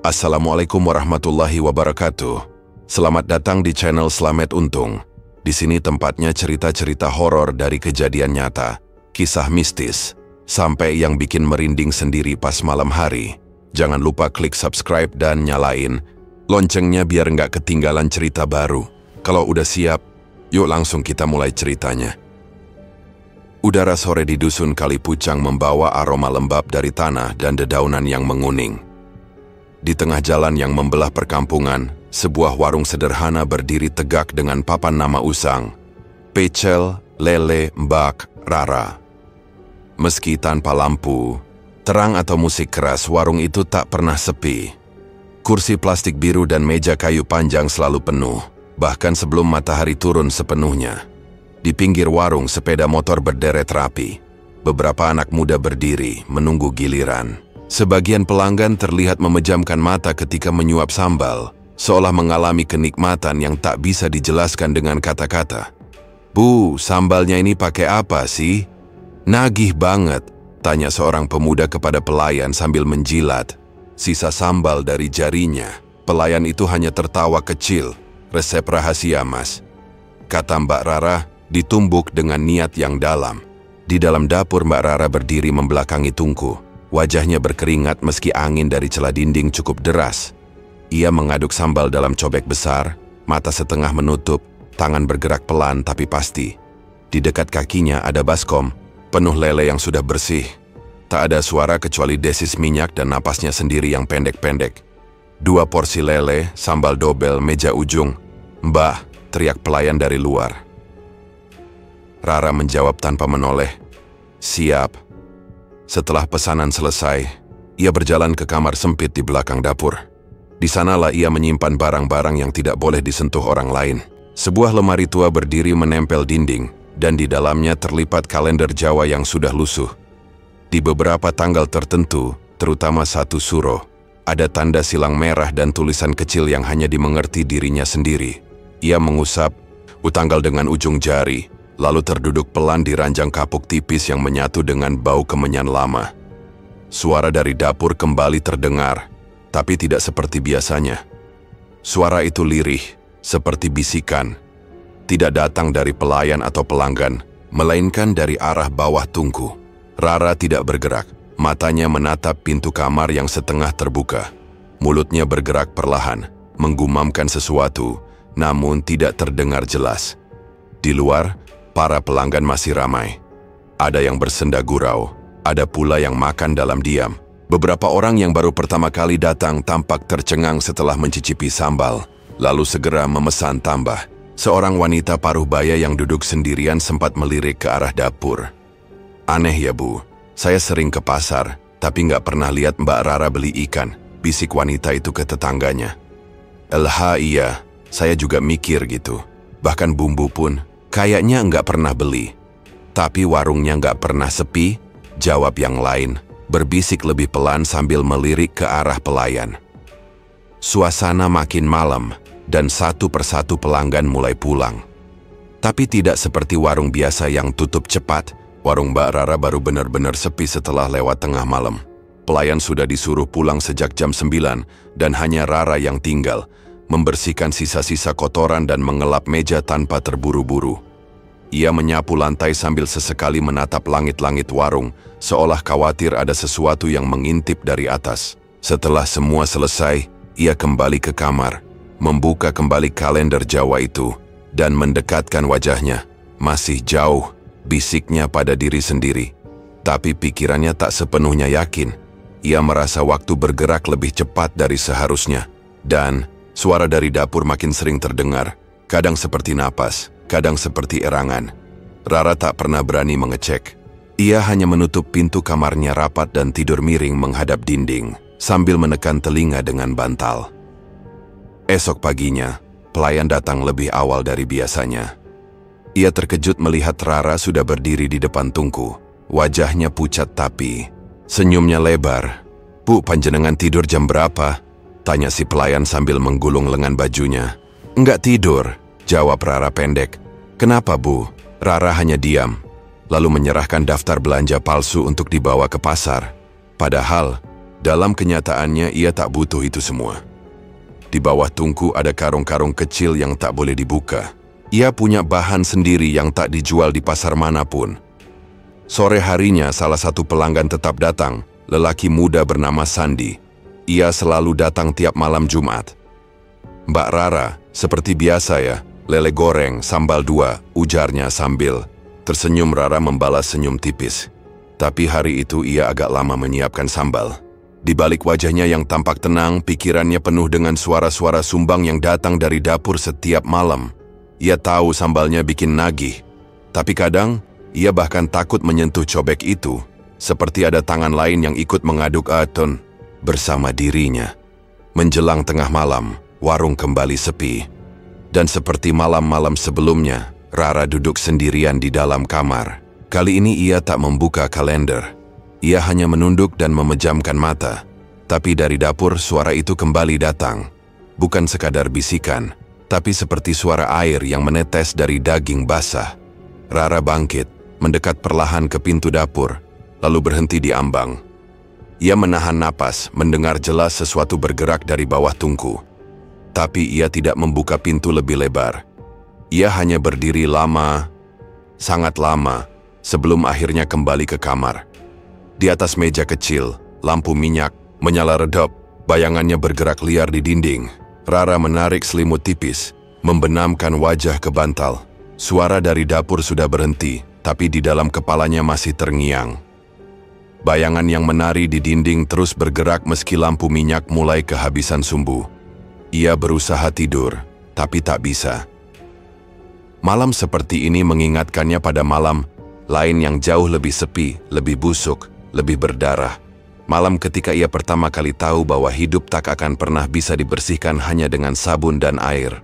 Assalamualaikum warahmatullahi wabarakatuh. Selamat datang di channel Slamet Untung. Di sini tempatnya cerita-cerita horor dari kejadian nyata, kisah mistis, sampai yang bikin merinding sendiri pas malam hari. Jangan lupa klik subscribe dan nyalain loncengnya biar nggak ketinggalan cerita baru. Kalau udah siap, yuk langsung kita mulai ceritanya. Udara sore di dusun Kalipucang membawa aroma lembab dari tanah dan dedaunan yang menguning. Di tengah jalan yang membelah perkampungan, sebuah warung sederhana berdiri tegak dengan papan nama usang, Pecel Lele Mbak Rara. Meski tanpa lampu, terang atau musik keras, warung itu tak pernah sepi. Kursi plastik biru dan meja kayu panjang selalu penuh, bahkan sebelum matahari turun sepenuhnya. Di pinggir warung sepeda motor berderet rapi. Beberapa anak muda berdiri menunggu giliran. Sebagian pelanggan terlihat memejamkan mata ketika menyuap sambal, seolah mengalami kenikmatan yang tak bisa dijelaskan dengan kata-kata. "Bu, sambalnya ini pakai apa sih? Nagih banget," tanya seorang pemuda kepada pelayan sambil menjilat sisa sambal dari jarinya. Pelayan itu hanya tertawa kecil. "Resep rahasia, Mas," kata Mbak Rara, ditumbuk dengan niat yang dalam. Di dalam dapur Mbak Rara berdiri membelakangi tungku. Wajahnya berkeringat meski angin dari celah dinding cukup deras. Ia mengaduk sambal dalam cobek besar, mata setengah menutup, tangan bergerak pelan tapi pasti. Di dekat kakinya ada baskom, penuh lele yang sudah bersih. Tak ada suara kecuali desis minyak dan napasnya sendiri yang pendek-pendek. 2 porsi lele, sambal dobel, meja ujung. "Mbah," teriak pelayan dari luar. Rara menjawab tanpa menoleh. "Siap." Setelah pesanan selesai, ia berjalan ke kamar sempit di belakang dapur. Di sanalah ia menyimpan barang-barang yang tidak boleh disentuh orang lain. Sebuah lemari tua berdiri menempel dinding, dan di dalamnya terlipat kalender Jawa yang sudah lusuh. Di beberapa tanggal tertentu, terutama 1 Suro, ada tanda silang merah dan tulisan kecil yang hanya dimengerti dirinya sendiri. Ia mengusap tanggal dengan ujung jari, lalu terduduk pelan di ranjang kapuk tipis yang menyatu dengan bau kemenyan lama. Suara dari dapur kembali terdengar, tapi tidak seperti biasanya. Suara itu lirih, seperti bisikan. Tidak datang dari pelayan atau pelanggan, melainkan dari arah bawah tungku. Rara tidak bergerak, matanya menatap pintu kamar yang setengah terbuka. Mulutnya bergerak perlahan, menggumamkan sesuatu, namun tidak terdengar jelas. Di luar, para pelanggan masih ramai. Ada yang bersenda gurau, ada pula yang makan dalam diam. Beberapa orang yang baru pertama kali datang tampak tercengang setelah mencicipi sambal, lalu segera memesan tambah. Seorang wanita paruh baya yang duduk sendirian sempat melirik ke arah dapur. "Aneh ya, Bu, saya sering ke pasar, tapi nggak pernah lihat Mbak Rara beli ikan," bisik wanita itu ke tetangganya. Iya, saya juga mikir gitu. Bahkan bumbu pun kayaknya nggak pernah beli. "Tapi warungnya nggak pernah sepi," jawab yang lain, berbisik lebih pelan sambil melirik ke arah pelayan. Suasana makin malam, dan satu persatu pelanggan mulai pulang. Tapi tidak seperti warung biasa yang tutup cepat, warung Mbak Rara baru benar-benar sepi setelah lewat tengah malam. Pelayan sudah disuruh pulang sejak jam 9, dan hanya Rara yang tinggal, membersihkan sisa-sisa kotoran dan mengelap meja tanpa terburu-buru. Ia menyapu lantai sambil sesekali menatap langit-langit warung, seolah khawatir ada sesuatu yang mengintip dari atas. Setelah semua selesai, ia kembali ke kamar, membuka kembali kalender Jawa itu, dan mendekatkan wajahnya. "Masih jauh," bisiknya pada diri sendiri. Tapi pikirannya tak sepenuhnya yakin. Ia merasa waktu bergerak lebih cepat dari seharusnya, dan suara dari dapur makin sering terdengar, kadang seperti napas, kadang seperti erangan. Rara tak pernah berani mengecek. Ia hanya menutup pintu kamarnya rapat dan tidur miring menghadap dinding, sambil menekan telinga dengan bantal. Esok paginya, pelayan datang lebih awal dari biasanya. Ia terkejut melihat Rara sudah berdiri di depan tungku. Wajahnya pucat tapi senyumnya lebar. "Bu, panjenengan tidur jam berapa?" tanya si pelayan sambil menggulung lengan bajunya. "Enggak tidur," jawab Rara pendek. "Kenapa, Bu?" Rara hanya diam, lalu menyerahkan daftar belanja palsu untuk dibawa ke pasar. Padahal, Dalam kenyataannya ia tak butuh itu semua. Di bawah tungku ada karung-karung kecil yang tak boleh dibuka. Ia punya bahan sendiri yang tak dijual di pasar manapun. Sore harinya salah satu pelanggan tetap datang, lelaki muda bernama Sandi. Ia selalu datang tiap malam Jumat. "Mbak Rara, seperti biasa ya, lele goreng, sambal 2, ujarnya sambil tersenyum. Rara membalas senyum tipis. Tapi hari itu ia agak lama menyiapkan sambal. Di balik wajahnya yang tampak tenang, pikirannya penuh dengan suara-suara sumbang yang datang dari dapur setiap malam. Ia tahu sambalnya bikin nagih, tapi kadang ia bahkan takut menyentuh cobek itu, seperti ada tangan lain yang ikut mengaduk aton bersama dirinya. Menjelang tengah malam, warung kembali sepi. Dan seperti malam-malam sebelumnya, Rara duduk sendirian di dalam kamar. Kali ini ia tak membuka kalender. Ia hanya menunduk dan memejamkan mata. Tapi dari dapur suara itu kembali datang. Bukan sekadar bisikan, tapi seperti suara air yang menetes dari daging basah. Rara bangkit, mendekat perlahan ke pintu dapur, lalu berhenti di ambang. Ia menahan napas, mendengar jelas sesuatu bergerak dari bawah tungku. Tapi ia tidak membuka pintu lebih lebar. Ia hanya berdiri lama, sangat lama, sebelum akhirnya kembali ke kamar. Di atas meja kecil, lampu minyak menyala redap, bayangannya bergerak liar di dinding. Rara menarik selimut tipis, membenamkan wajah ke bantal. Suara dari dapur sudah berhenti, tapi di dalam kepalanya masih terngiang. Bayangan yang menari di dinding terus bergerak meski lampu minyak mulai kehabisan sumbu. Ia berusaha tidur, tapi tak bisa. Malam seperti ini mengingatkannya pada malam lain yang jauh lebih sepi, lebih busuk, lebih berdarah. Malam ketika ia pertama kali tahu bahwa hidup tak akan pernah bisa dibersihkan hanya dengan sabun dan air.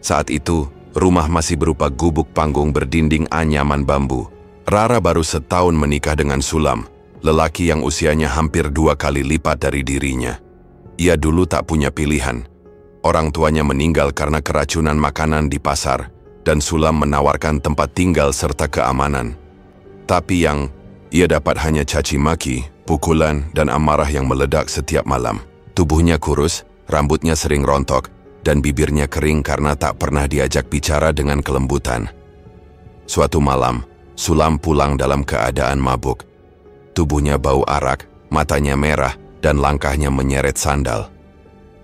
Saat itu, rumah masih berupa gubuk panggung berdinding anyaman bambu. Rara baru setahun menikah dengan Sulam, lelaki yang usianya hampir 2 kali lipat dari dirinya. Ia dulu tak punya pilihan. Orang tuanya meninggal karena keracunan makanan di pasar, dan Sulam menawarkan tempat tinggal serta keamanan. Tapi yang ia dapat hanya caci maki, pukulan, dan amarah yang meledak setiap malam. Tubuhnya kurus, rambutnya sering rontok, dan bibirnya kering karena tak pernah diajak bicara dengan kelembutan. Suatu malam, Sulam pulang dalam keadaan mabuk. Tubuhnya bau arak, matanya merah, dan langkahnya menyeret sandal.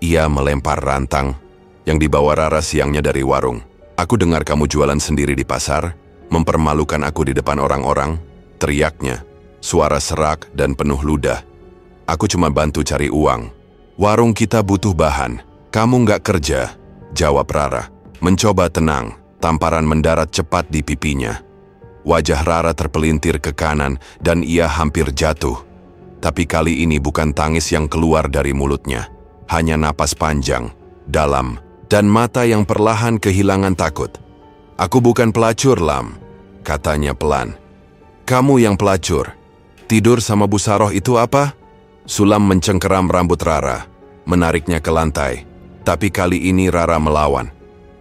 Ia melempar rantang yang dibawa Rara siangnya dari warung. "Aku dengar kamu jualan sendiri di pasar, mempermalukan aku di depan orang-orang," teriaknya. Suara serak dan penuh ludah. "Aku cuma bantu cari uang. Warung kita butuh bahan. Kamu nggak kerja," jawab Rara. Mencoba tenang, tamparan mendarat cepat di pipinya. Wajah Rara terpelintir ke kanan dan ia hampir jatuh. Tapi kali ini bukan tangis yang keluar dari mulutnya. Hanya napas panjang, dalam, dan mata yang perlahan kehilangan takut. "Aku bukan pelacur, Lam," katanya pelan. "Kamu yang pelacur. Tidur sama Bu Saroh itu apa?" Sulam mencengkeram rambut Rara, menariknya ke lantai. Tapi kali ini Rara melawan.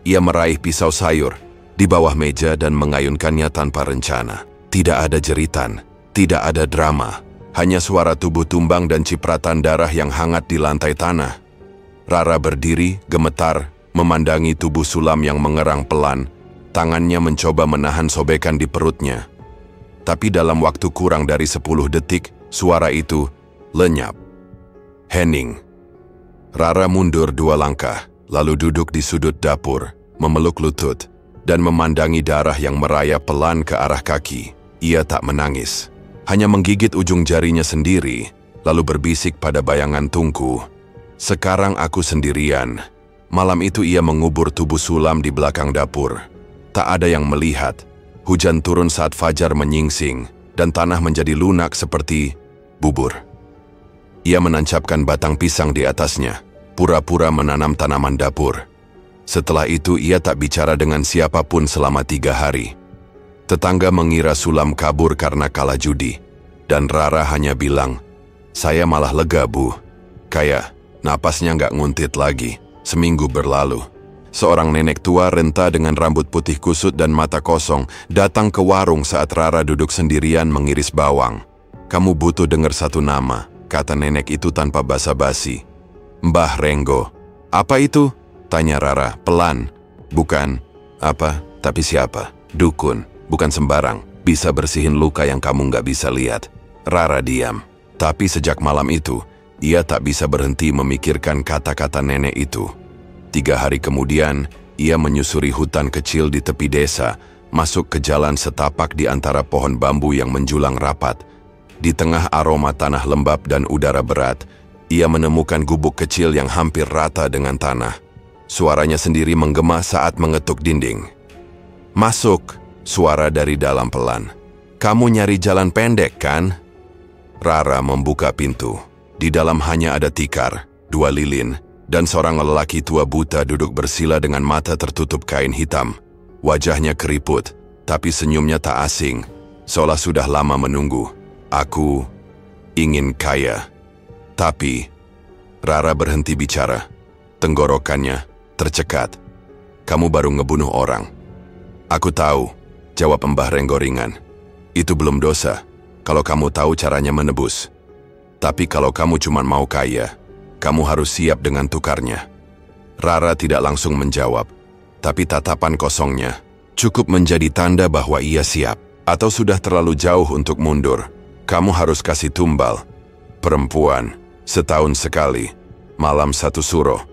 Ia meraih pisau sayur di bawah meja dan mengayunkannya tanpa rencana. Tidak ada jeritan, tidak ada drama. Hanya suara tubuh tumbang dan cipratan darah yang hangat di lantai tanah. Rara berdiri, gemetar, memandangi tubuh Sulam yang mengerang pelan. Tangannya mencoba menahan sobekan di perutnya. Tapi dalam waktu kurang dari 10 detik, suara itu lenyap. "Henning." Rara mundur 2 langkah, lalu duduk di sudut dapur, memeluk lutut, dan memandangi darah yang merayap pelan ke arah kaki. Ia tak menangis, hanya menggigit ujung jarinya sendiri, lalu berbisik pada bayangan tungku. "Sekarang aku sendirian." Malam itu ia mengubur tubuh Sulam di belakang dapur. Tak ada yang melihat. Hujan turun saat fajar menyingsing, dan tanah menjadi lunak seperti bubur. Ia menancapkan batang pisang di atasnya, pura-pura menanam tanaman dapur. Setelah itu ia tak bicara dengan siapapun selama 3 hari. Tetangga mengira Sulam kabur karena kalah judi, dan Rara hanya bilang, "Saya malah lega, Bu. Kayak napasnya nggak nguntit lagi." Seminggu berlalu. Seorang nenek tua renta dengan rambut putih kusut dan mata kosong datang ke warung saat Rara duduk sendirian mengiris bawang. "Kamu butuh dengar satu nama," kata nenek itu tanpa basa-basi. "Mbah Renggo." "Apa itu?" tanya Rara pelan. "Bukan apa, tapi siapa? Dukun, bukan sembarang. Bisa bersihin luka yang kamu nggak bisa lihat." Rara diam. Tapi sejak malam itu, ia tak bisa berhenti memikirkan kata-kata nenek itu. 3 hari kemudian, ia menyusuri hutan kecil di tepi desa, masuk ke jalan setapak di antara pohon bambu yang menjulang rapat. Di tengah aroma tanah lembab dan udara berat, ia menemukan gubuk kecil yang hampir rata dengan tanah. Suaranya sendiri menggema saat mengetuk dinding. "Masuk," suara dari dalam pelan. "Kamu nyari jalan pendek, kan?" Rara membuka pintu. Di dalam hanya ada tikar, 2 lilin, dan seorang lelaki tua buta duduk bersila dengan mata tertutup kain hitam. Wajahnya keriput, tapi senyumnya tak asing, seolah sudah lama menunggu. "Aku ingin kaya." Tapi Rara berhenti bicara. Tenggorokannya tercekat. "Kamu baru ngebunuh orang." "Aku tahu," jawab Mbah Renggo ringan. "Itu belum dosa, kalau kamu tahu caranya menebus. Tapi kalau kamu cuma mau kaya, kamu harus siap dengan tukarnya." Rara tidak langsung menjawab, tapi tatapan kosongnya cukup menjadi tanda bahwa ia siap, atau sudah terlalu jauh untuk mundur. "Kamu harus kasih tumbal. Perempuan, setahun sekali, malam 1 suro.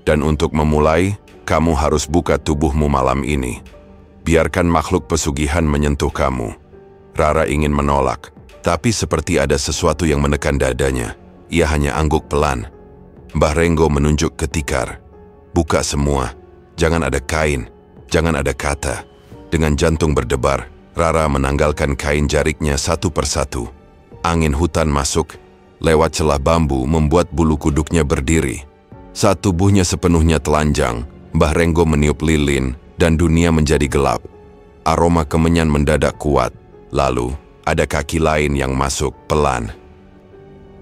Dan untuk memulai, kamu harus buka tubuhmu malam ini. Biarkan makhluk pesugihan menyentuh kamu." Rara ingin menolak, tapi seperti ada sesuatu yang menekan dadanya. Ia hanya angguk pelan. Mbah Renggo menunjuk ke tikar. "Buka semua. Jangan ada kain, jangan ada kata." Dengan jantung berdebar, Rara menanggalkan kain jariknya satu persatu. Angin hutan masuk, lewat celah bambu membuat bulu kuduknya berdiri. Saat tubuhnya sepenuhnya telanjang, Mbah Renggo meniup lilin dan dunia menjadi gelap. Aroma kemenyan mendadak kuat. Lalu, ada kaki lain yang masuk pelan.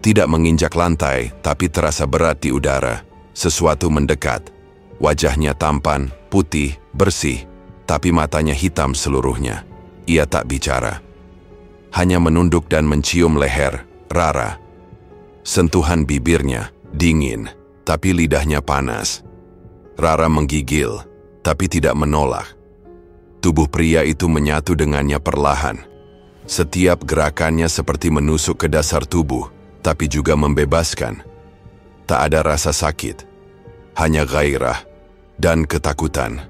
Tidak menginjak lantai, tapi terasa berat di udara. Sesuatu mendekat. Wajahnya tampan, putih, bersih, tapi matanya hitam seluruhnya. Ia tak bicara. Hanya menunduk dan mencium leher Rara. Sentuhan bibirnya dingin, tapi lidahnya panas. Rara menggigil, tapi tidak menolak. Tubuh pria itu menyatu dengannya perlahan. Setiap gerakannya seperti menusuk ke dasar tubuh, tapi juga membebaskan. Tak ada rasa sakit, hanya gairah dan ketakutan.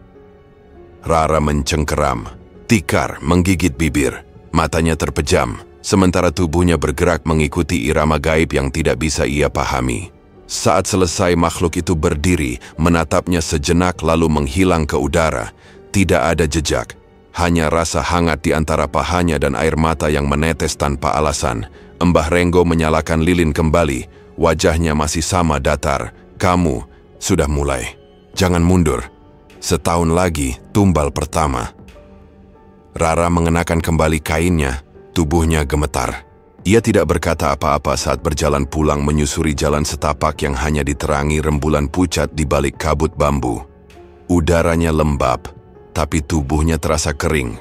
Rara mencengkeram, tikar menggigit bibir, matanya terpejam, sementara tubuhnya bergerak mengikuti irama gaib yang tidak bisa ia pahami. Saat selesai, makhluk itu berdiri, menatapnya sejenak lalu menghilang ke udara. Tidak ada jejak, hanya rasa hangat di antara pahanya dan air mata yang menetes tanpa alasan. Mbah Renggo menyalakan lilin kembali, wajahnya masih sama datar. "Kamu sudah mulai. Jangan mundur. Setahun lagi, tumbal pertama." Rara mengenakan kembali kainnya, tubuhnya gemetar. Ia tidak berkata apa-apa saat berjalan pulang menyusuri jalan setapak yang hanya diterangi rembulan pucat di balik kabut bambu. Udaranya lembab, tapi tubuhnya terasa kering.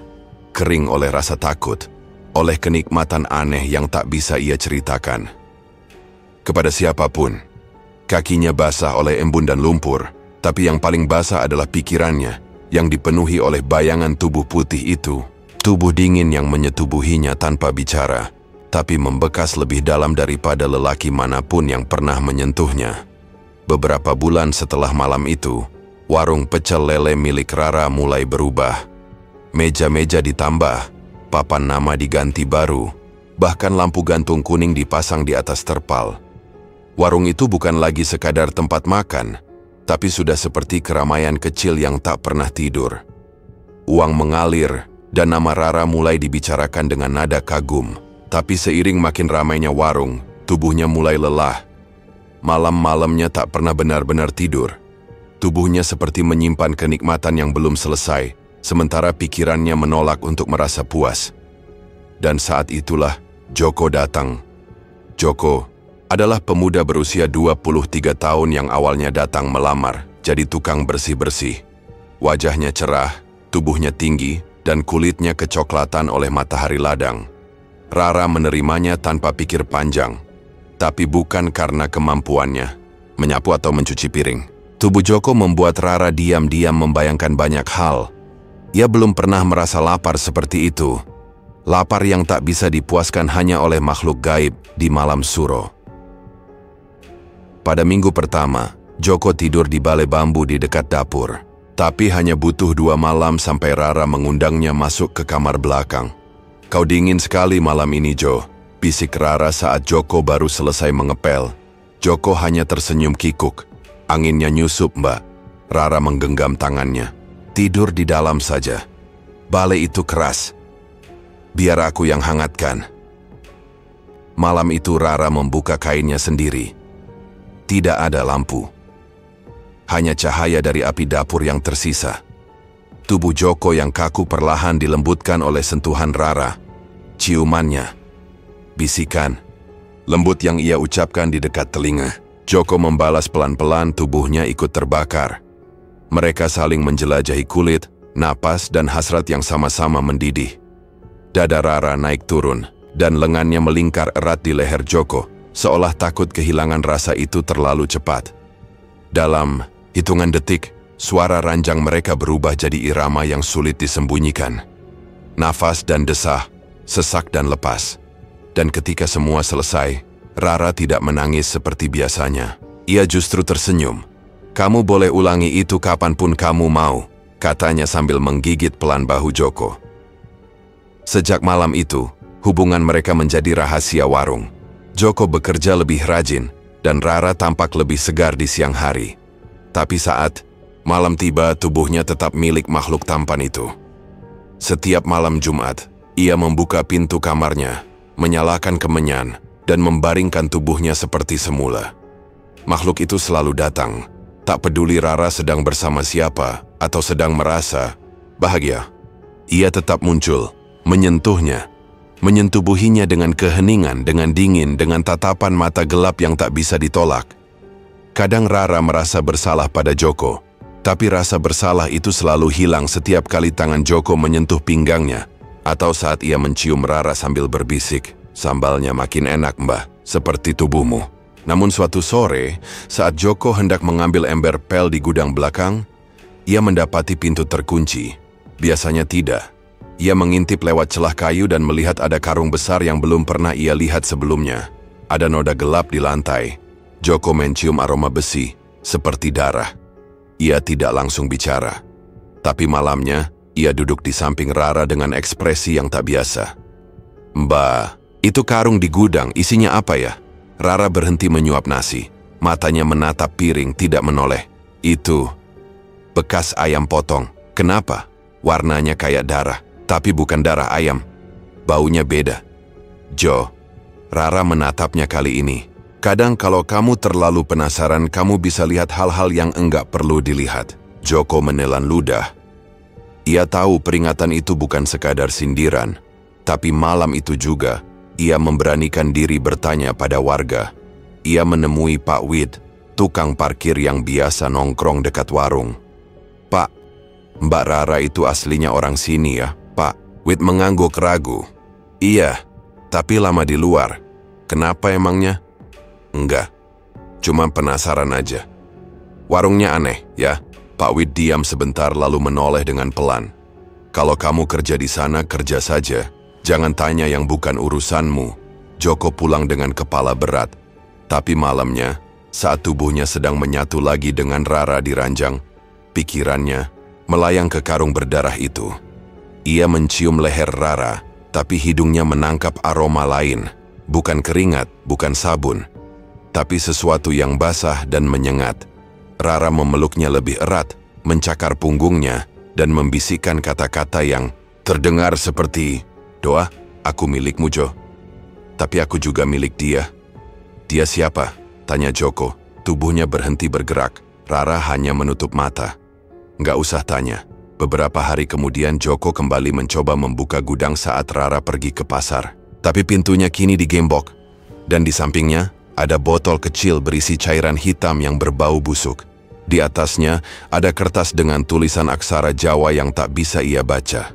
Kering oleh rasa takut, oleh kenikmatan aneh yang tak bisa ia ceritakan. Kepada siapapun, kakinya basah oleh embun dan lumpur, tapi yang paling basah adalah pikirannya, yang dipenuhi oleh bayangan tubuh putih itu. Tubuh dingin yang menyetubuhinya tanpa bicara, tapi membekas lebih dalam daripada lelaki manapun yang pernah menyentuhnya. Beberapa bulan setelah malam itu, warung pecel lele milik Rara mulai berubah. Meja-meja ditambah, papan nama diganti baru, bahkan lampu gantung kuning dipasang di atas terpal. Warung itu bukan lagi sekadar tempat makan, tapi sudah seperti keramaian kecil yang tak pernah tidur. Uang mengalir, dan nama Rara mulai dibicarakan dengan nada kagum. Tapi seiring makin ramainya warung, tubuhnya mulai lelah. Malam-malamnya tak pernah benar-benar tidur. Tubuhnya seperti menyimpan kenikmatan yang belum selesai, sementara pikirannya menolak untuk merasa puas. Dan saat itulah, Joko datang. Joko adalah pemuda berusia 23 tahun yang awalnya datang melamar, jadi tukang bersih-bersih. Wajahnya cerah, tubuhnya tinggi, dan kulitnya kecoklatan oleh matahari ladang. Rara menerimanya tanpa pikir panjang. tapi bukan karena kemampuannya menyapu atau mencuci piring. Tubuh Joko membuat Rara diam-diam membayangkan banyak hal. Ia belum pernah merasa lapar seperti itu. Lapar yang tak bisa dipuaskan hanya oleh makhluk gaib di malam suro. Pada minggu pertama, Joko tidur di balai bambu di dekat dapur. Tapi hanya butuh 2 malam sampai Rara mengundangnya masuk ke kamar belakang. "Kau dingin sekali malam ini, Jo," bisik Rara saat Joko baru selesai mengepel. Joko hanya tersenyum kikuk. "Anginnya nyusup, Mbak." Rara menggenggam tangannya. "Tidur di dalam saja. Balai itu keras. Biar aku yang hangatkan." Malam itu Rara membuka kainnya sendiri. Tidak ada lampu. Hanya cahaya dari api dapur yang tersisa. Tubuh Joko yang kaku perlahan dilembutkan oleh sentuhan Rara. Ciumannya. Bisikan lembut yang ia ucapkan di dekat telinga. Joko membalas pelan-pelan, tubuhnya ikut terbakar. Mereka saling menjelajahi kulit, napas, dan hasrat yang sama-sama mendidih. Dada Rara naik turun, dan lengannya melingkar erat di leher Joko, seolah takut kehilangan rasa itu terlalu cepat. Dalam hitungan detik, suara ranjang mereka berubah jadi irama yang sulit disembunyikan. Nafas dan desah, sesak dan lepas. Dan ketika semua selesai, Rara tidak menangis seperti biasanya. Ia justru tersenyum. "Kamu boleh ulangi itu kapanpun kamu mau," katanya sambil menggigit pelan bahu Joko. Sejak malam itu, hubungan mereka menjadi rahasia warung. Joko bekerja lebih rajin, dan Rara tampak lebih segar di siang hari. Tapi saat malam tiba, tubuhnya tetap milik makhluk tampan itu. Setiap malam Jumat, ia membuka pintu kamarnya, menyalakan kemenyan, dan membaringkan tubuhnya seperti semula. Makhluk itu selalu datang, tak peduli Rara sedang bersama siapa atau sedang merasa bahagia. Ia tetap muncul, menyentuhnya, menyentubuhinya dengan keheningan, dengan dingin, dengan tatapan mata gelap yang tak bisa ditolak. Kadang Rara merasa bersalah pada Joko, tapi rasa bersalah itu selalu hilang setiap kali tangan Joko menyentuh pinggangnya, atau saat ia mencium Rara sambil berbisik, "Sambalnya makin enak, Mbah, seperti tubuhmu." Namun suatu sore, saat Joko hendak mengambil ember pel di gudang belakang, ia mendapati pintu terkunci. Biasanya tidak. Ia mengintip lewat celah kayu dan melihat ada karung besar yang belum pernah ia lihat sebelumnya. Ada noda gelap di lantai. Joko mencium aroma besi, seperti darah. Ia tidak langsung bicara. Tapi malamnya, ia duduk di samping Rara dengan ekspresi yang tak biasa. "Mbak, itu karung di gudang, isinya apa ya?" Rara berhenti menyuap nasi. Matanya menatap piring, tidak menoleh. "Itu bekas ayam potong." "Kenapa?" "Warnanya kayak darah, tapi bukan darah ayam. Baunya beda." "Jo," Rara menatapnya kali ini. "Kadang kalau kamu terlalu penasaran, kamu bisa lihat hal-hal yang enggak perlu dilihat." Joko menelan ludah. Ia tahu peringatan itu bukan sekadar sindiran, tapi malam itu juga, ia memberanikan diri bertanya pada warga. Ia menemui Pak Wid, tukang parkir yang biasa nongkrong dekat warung. "Pak, Mbak Rara itu aslinya orang sini ya, Pak?" Wid mengangguk ragu. "Iya, tapi lama di luar." "Kenapa emangnya?" "Enggak, cuma penasaran aja." "Warungnya aneh, ya?" Pak Wid diam sebentar lalu menoleh dengan pelan. "Kalau kamu kerja di sana, kerja saja. Jangan tanya yang bukan urusanmu." Joko pulang dengan kepala berat. Tapi malamnya, saat tubuhnya sedang menyatu lagi dengan Rara di ranjang, pikirannya melayang ke karung berdarah itu. Ia mencium leher Rara, tapi hidungnya menangkap aroma lain. Bukan keringat, bukan sabun, tapi sesuatu yang basah dan menyengat. Rara memeluknya lebih erat, mencakar punggungnya, dan membisikkan kata-kata yang terdengar seperti, "Doa, aku milikmu, Jo. Tapi aku juga milik dia." "Dia siapa?" tanya Joko. Tubuhnya berhenti bergerak. Rara hanya menutup mata. "Nggak usah tanya." Beberapa hari kemudian Joko kembali mencoba membuka gudang saat Rara pergi ke pasar. Tapi pintunya kini digembok. Dan di sampingnya, ada botol kecil berisi cairan hitam yang berbau busuk. Di atasnya, ada kertas dengan tulisan aksara Jawa yang tak bisa ia baca.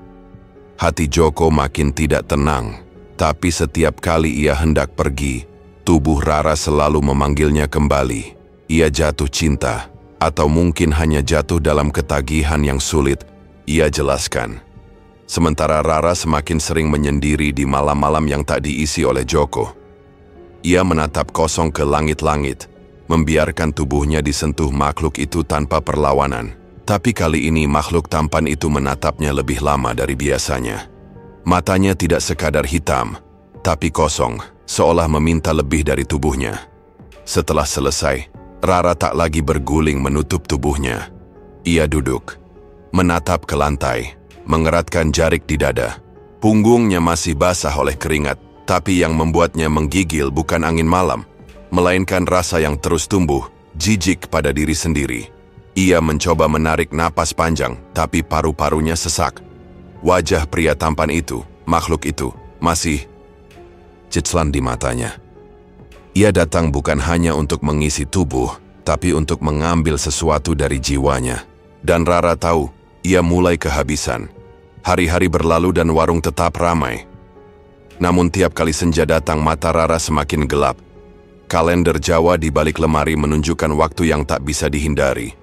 Hati Joko makin tidak tenang. Tapi setiap kali ia hendak pergi, Tubuh Rara selalu memanggilnya kembali. Ia jatuh cinta, atau mungkin hanya jatuh dalam ketagihan yang sulit, ia jelaskan. Sementara Rara semakin sering menyendiri di malam-malam yang tak diisi oleh Joko. Ia menatap kosong ke langit-langit, membiarkan tubuhnya disentuh makhluk itu tanpa perlawanan. Tapi kali ini makhluk tampan itu menatapnya lebih lama dari biasanya. Matanya tidak sekadar hitam, tapi kosong, seolah meminta lebih dari tubuhnya. Setelah selesai, Rara tak lagi berguling menutup tubuhnya. Ia duduk, menatap ke lantai, mengeratkan jarik di dada. Punggungnya masih basah oleh keringat, tapi yang membuatnya menggigil bukan angin malam, melainkan rasa yang terus tumbuh, jijik pada diri sendiri. Ia mencoba menarik napas panjang, tapi paru-parunya sesak. Wajah pria tampan itu, makhluk itu, masih ceclan di matanya. Ia datang bukan hanya untuk mengisi tubuh, tapi untuk mengambil sesuatu dari jiwanya. Dan Rara tahu, ia mulai kehabisan. Hari-hari berlalu dan warung tetap ramai. Namun tiap kali senja datang, mata Rara semakin gelap. Kalender Jawa di balik lemari menunjukkan waktu yang tak bisa dihindari.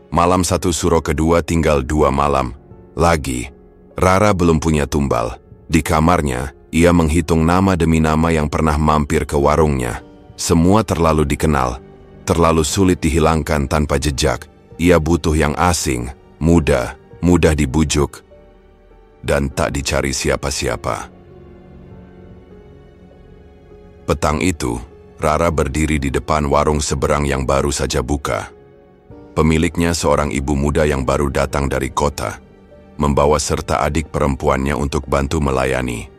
Malam 1 suro kedua tinggal 2 malam lagi. Rara belum punya tumbal. Di kamarnya, ia menghitung nama demi nama yang pernah mampir ke warungnya. Semua terlalu dikenal, terlalu sulit dihilangkan tanpa jejak. Ia butuh yang asing, mudah dibujuk, dan tak dicari siapa-siapa. Petang itu, Rara berdiri di depan warung seberang yang baru saja buka. Pemiliknya seorang ibu muda yang baru datang dari kota, membawa serta adik perempuannya untuk bantu melayani.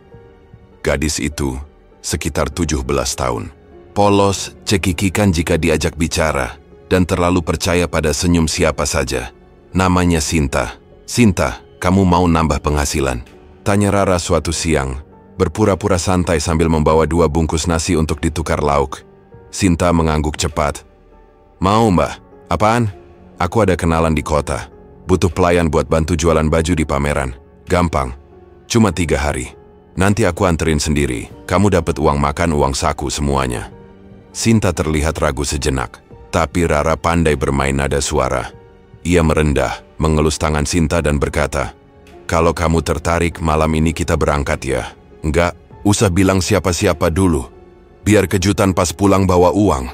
Gadis itu sekitar 17 tahun. Polos, cekikikan jika diajak bicara, dan terlalu percaya pada senyum siapa saja. Namanya Sinta. "Sinta, kamu mau nambah penghasilan?" tanya Rara suatu siang, berpura-pura santai sambil membawa 2 bungkus nasi untuk ditukar lauk. Sinta mengangguk cepat. "Mau, Mbak. Apaan?" "Aku ada kenalan di kota. Butuh pelayan buat bantu jualan baju di pameran. Gampang. Cuma 3 hari. Nanti aku anterin sendiri. Kamu dapat uang makan, uang saku, semuanya." Sinta terlihat ragu sejenak, tapi Rara pandai bermain nada suara. Ia merendah, mengelus tangan Sinta dan berkata, "Kalau kamu tertarik, malam ini kita berangkat ya." "Enggak, usah bilang siapa-siapa dulu. Biar kejutan pas pulang bawa uang."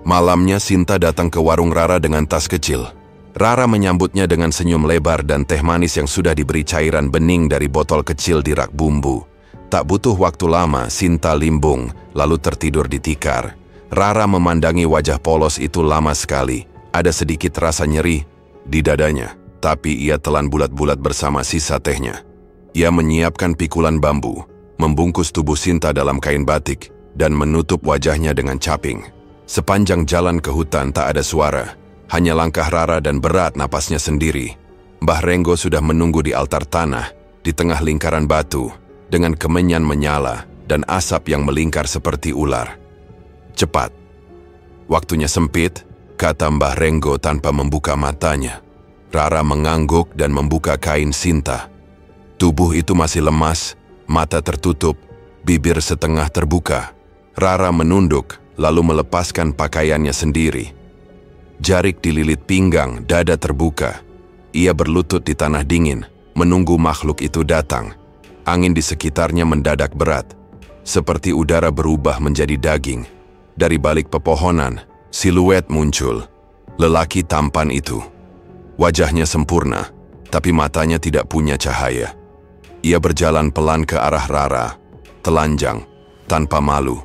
Malamnya Sinta datang ke warung Rara dengan tas kecil. Rara menyambutnya dengan senyum lebar dan teh manis yang sudah diberi cairan bening dari botol kecil di rak bumbu. Tak butuh waktu lama, Sinta limbung, lalu tertidur di tikar. Rara memandangi wajah polos itu lama sekali. Ada sedikit rasa nyeri di dadanya, tapi ia telan bulat-bulat bersama sisa tehnya. Ia menyiapkan pikulan bambu, membungkus tubuh Sinta dalam kain batik, dan menutup wajahnya dengan caping. Sepanjang jalan ke hutan tak ada suara. Hanya langkah Rara dan berat napasnya sendiri. Mbah Renggo sudah menunggu di altar tanah, di tengah lingkaran batu, dengan kemenyan menyala dan asap yang melingkar seperti ular. "Cepat. Waktunya sempit," kata Mbah Renggo tanpa membuka matanya. Rara mengangguk dan membuka kain Sinta. Tubuh itu masih lemas, mata tertutup, bibir setengah terbuka. Rara menunduk, lalu melepaskan pakaiannya sendiri. Jarik dililit pinggang, dada terbuka. Ia berlutut di tanah dingin, menunggu makhluk itu datang. Angin di sekitarnya mendadak berat, seperti udara berubah menjadi daging. Dari balik pepohonan, siluet muncul. Lelaki tampan itu. Wajahnya sempurna, tapi matanya tidak punya cahaya. Ia berjalan pelan ke arah Rara, telanjang, tanpa malu.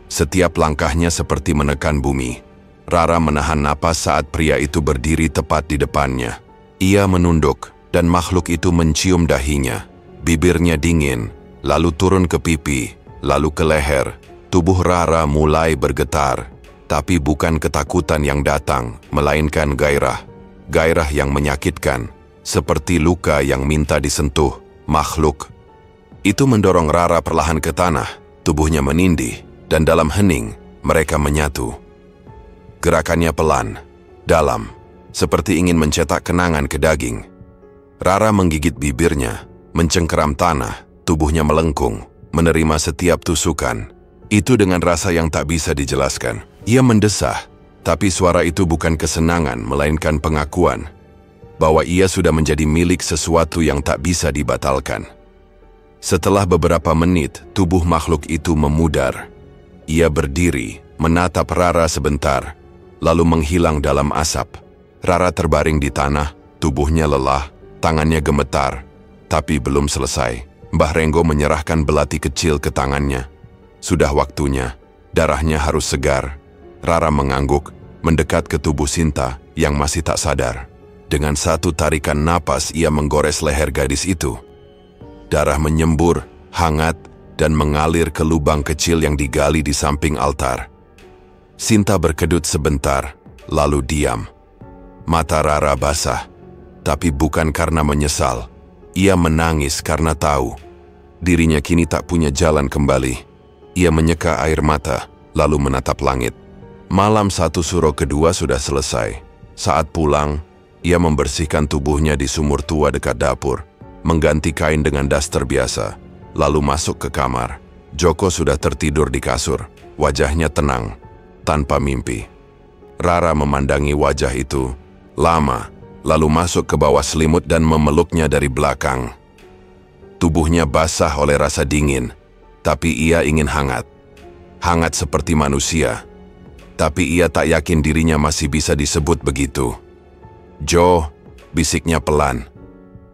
Setiap langkahnya seperti menekan bumi. Rara menahan napas saat pria itu berdiri tepat di depannya. Ia menunduk, dan makhluk itu mencium dahinya. Bibirnya dingin, lalu turun ke pipi, lalu ke leher. Tubuh Rara mulai bergetar, tapi bukan ketakutan yang datang, melainkan gairah. Gairah yang menyakitkan, seperti luka yang minta disentuh. Makhluk itu mendorong Rara perlahan ke tanah, tubuhnya menindih, dan dalam hening, mereka menyatu. Gerakannya pelan, dalam, seperti ingin mencetak kenangan ke daging. Rara menggigit bibirnya, mencengkeram tanah, tubuhnya melengkung, menerima setiap tusukan. Itu dengan rasa yang tak bisa dijelaskan. Ia mendesah, tapi suara itu bukan kesenangan, melainkan pengakuan bahwa ia sudah menjadi milik sesuatu yang tak bisa dibatalkan. Setelah beberapa menit, tubuh makhluk itu memudar. Ia berdiri, menatap Rara sebentar, lalu menghilang dalam asap. Rara terbaring di tanah, tubuhnya lelah, tangannya gemetar, tapi belum selesai. Mbah Renggo menyerahkan belati kecil ke tangannya. Sudah waktunya, darahnya harus segar. Rara mengangguk, mendekat ke tubuh Sinta yang masih tak sadar. Dengan satu tarikan napas, ia menggores leher gadis itu. Darah menyembur, hangat, dan mengalir ke lubang kecil yang digali di samping altar. Sinta berkedut sebentar, lalu diam. Mata Rara basah, tapi bukan karena menyesal. Ia menangis karena tahu dirinya kini tak punya jalan kembali. Ia menyeka air mata, lalu menatap langit. Malam satu suro kedua sudah selesai. Saat pulang, ia membersihkan tubuhnya di sumur tua dekat dapur, mengganti kain dengan daster biasa, lalu masuk ke kamar. Joko sudah tertidur di kasur, wajahnya tenang, tanpa mimpi. Rara memandangi wajah itu lama, lalu masuk ke bawah selimut dan memeluknya dari belakang. Tubuhnya basah oleh rasa dingin, tapi ia ingin hangat. Hangat seperti manusia, tapi ia tak yakin dirinya masih bisa disebut begitu. "Jo," bisiknya pelan,